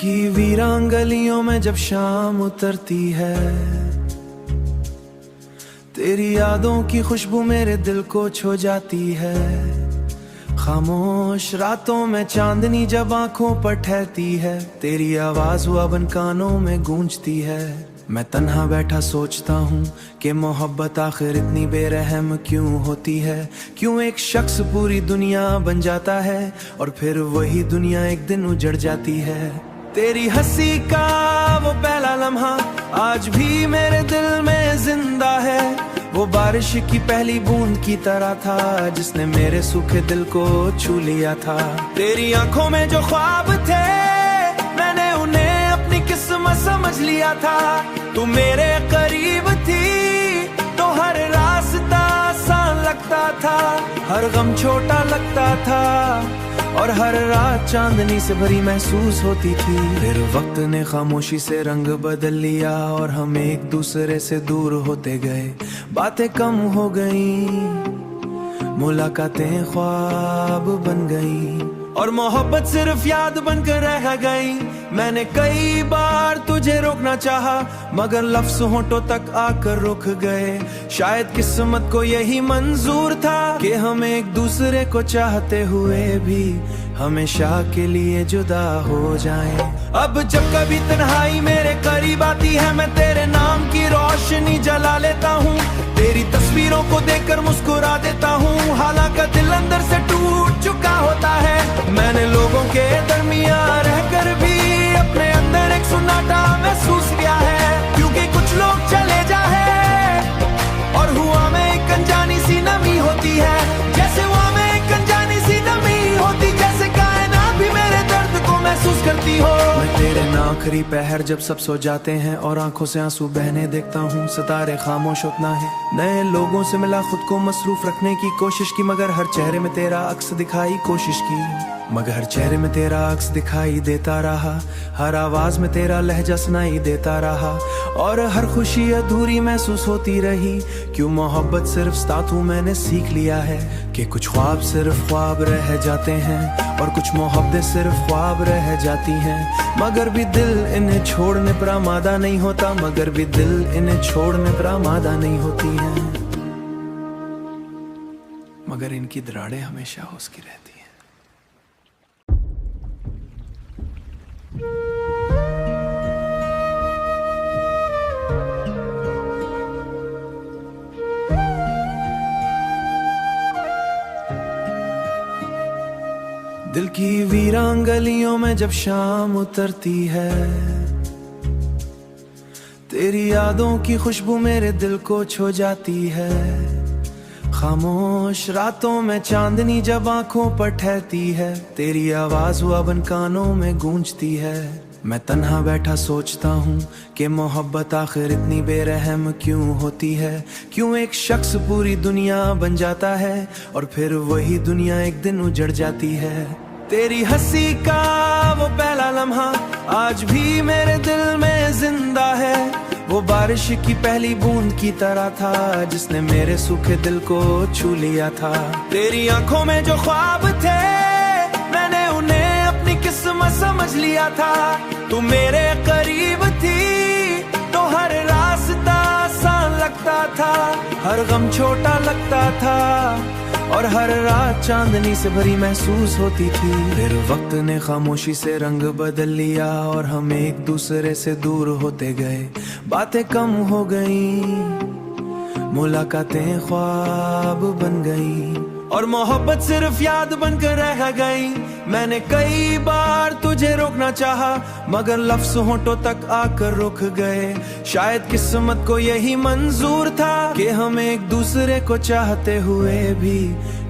की वीरान गलियों में जब शाम उतरती है, तेरी यादों की खुशबू मेरे दिल को छू जाती है। खामोश रातों में चांदनी जब आंखों पर ठहरती है, तेरी आवाज हुआ बन कानों में गूंजती है। मैं तन्हा बैठा सोचता हूँ कि मोहब्बत आखिर इतनी बेरहम क्यों होती है। क्यों एक शख्स पूरी दुनिया बन जाता है और फिर वही दुनिया एक दिन उजड़ जाती है। तेरी हंसी का वो पहला लम्हा आज भी मेरे दिल में जिंदा है। वो बारिश की पहली बूंद की तरह था जिसने मेरे सूखे दिल को छू लिया था। तेरी आंखों में जो ख्वाब थे मैंने उन्हें अपनी किस्मत समझ लिया था। तू मेरे करीब थी तो हर रास्ता आसान लगता था, हर गम छोटा लगता था और हर रात चांदनी से भरी महसूस होती थी। फिर वक्त ने खामोशी से रंग बदल लिया और हम एक दूसरे से दूर होते गए। बातें कम हो गईं, मुलाकातें ख्वाब बन गईं और मोहब्बत सिर्फ याद बनकर रह गई। मैंने कई बार तुझे रोकना चाहा मगर लफ्ज़ होंठों तक आकर रुक गए। शायद किस्मत को यही मंजूर था कि हम एक दूसरे को चाहते हुए भी हमेशा के लिए जुदा हो जाएं। अब जब कभी तन्हाई मेरे करीब आती है मैं तेरे नाम की रोशनी जला लेता हूँ। तेरी तस्वीरों को देखकर मुस्कुरा देता हूँ, हालांकि दिल अंदर से टूट चुका होता है। मैंने लोगों के दरमियान रहकर भी अपने अंदर एक सुन्नाटा महसूस किया है। क्योंकि कुछ लोग चले जाए और हुआ में एक अनजानी सी नमी होती है। जैसे हुआ में एक अनजानी सी नमी होती, जैसे कायनात भी मेरे दर्द को महसूस करती हो। मैं तेरे आखिरी पहर जब सब सो जाते हैं और आंखों से आंसू बहने देखता हूँ, सितारे खामोश उतना है। नए लोगों से मिला, खुद को मसरूफ रखने की कोशिश की मगर हर चेहरे में तेरा अक्स दिखाई कोशिश की मगर हर चेहरे में तेरा अक्स दिखाई देता रहा। हर आवाज में तेरा लहजा सुनाई देता रहा और हर खुशी अधूरी महसूस होती रही। क्यों मोहब्बत सिर्फ साथों मैंने सीख लिया है कि कुछ ख्वाब सिर्फ ख्वाब रह जाते हैं और कुछ मोहब्बतें सिर्फ ख्वाब रह जाती हैं। मगर भी दिल इन्हें छोड़ने पर आमादा नहीं होता, मगर भी दिल इन्हें छोड़ने पर आमादा नहीं होती हैं। मगर इनकी दरारें हमेशा उसकी रहती हैं। दिल की वीरान गलियों में जब शाम उतरती है, तेरी यादों की खुशबू मेरे दिल को छू जाती है। खामोश रातों में चांदनी जब आंखों पर ठहरती है, तेरी आवाज हुआ बन कानों में गूंजती है। मैं तन्हा बैठा सोचता हूँ कि मोहब्बत आखिर इतनी बेरहम क्यों होती है। क्यों एक शख्स पूरी दुनिया बन जाता है और फिर वही दुनिया एक दिन उजड़ जाती है। तेरी हंसी का वो पहला लम्हा आज भी मेरे दिल में जिंदा है। वो बारिश की पहली बूंद की तरह था जिसने मेरे सूखे दिल को छू लिया था। तेरी आंखों में जो ख्वाब थे मैंने उन्हें अपनी किस्मत समझ लिया था। तू मेरे करीब थी तो हर रास्ता आसान लगता था, हर गम छोटा लगता था और हर रात चांदनी से भरी महसूस होती थी। फिर वक्त ने खामोशी से रंग बदल लिया और हम एक दूसरे से दूर होते गए। बातें कम हो गईं, मुलाकातें ख्वाब बन गईं और मोहब्बत सिर्फ याद बनकर रह गई। मैंने कई बार तुझे रोकना चाहा मगर लफ्ज़ होंठों तक आकर रुक गए। शायद किस्मत को यही मंजूर था कि हम एक दूसरे को चाहते हुए भी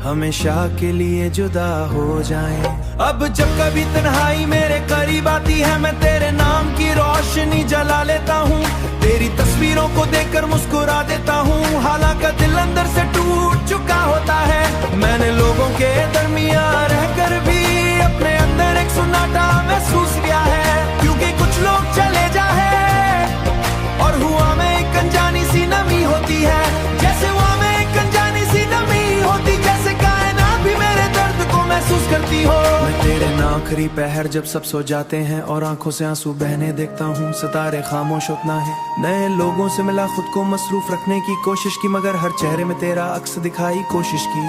हमेशा के लिए जुदा हो जाएं। अब जब कभी तन्हाई मेरे करीब आती है मैं तेरे नाम की रोशनी जला लेता हूँ। तेरी तस्वीरों को देखकर मुस्कुरा देता हूँ, हालांकि दिल अंदर से टूट चुका होता है। मैंने लोगों के दरमियान रहकर भी अपने अंदर एक सुन्नाटा महसूस किया है। क्योंकि कुछ लोग चले जाए और हुआ में एक अनजानी सी नमी होती है। जैसे हुआ में एक अनजानी सी नमी होती, जैसे कायनात भी मेरे दर्द को महसूस करती हो। मैं तेरे नाम आखिरी पहर जब सब सो जाते हैं और आंखों से आंसू बहने देखता हूँ, सितारे खामोश उतना है। नए लोगों से मिला, खुद को मसरूफ रखने की कोशिश की, मगर हर चेहरे में तेरा अक्स दिखाई कोशिश की,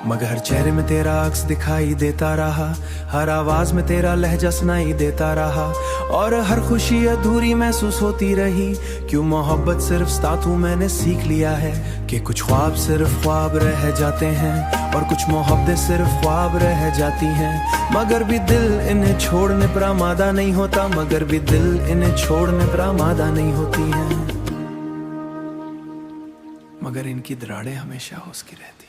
मगर हर चेहरे में तेरा अक्स दिखाई देता रहा, हर आवाज में तेरा लहजा सुनाई देता रहा, और हर खुशी अधूरी महसूस होती रही। क्यों मोहब्बत सिर्फ साथों मैंने सीख लिया है कि कुछ ख्वाब सिर्फ ख्वाब रह जाते हैं और कुछ मोहब्बतें सिर्फ ख्वाब रह जाती हैं। मगर भी दिल इन्हें छोड़ने पर आमादा नहीं होता, मगर भी दिल इन्हें छोड़ने पर आमादा नहीं होती हैं, मगर इनकी दरारें हमेशा उसकी रहती।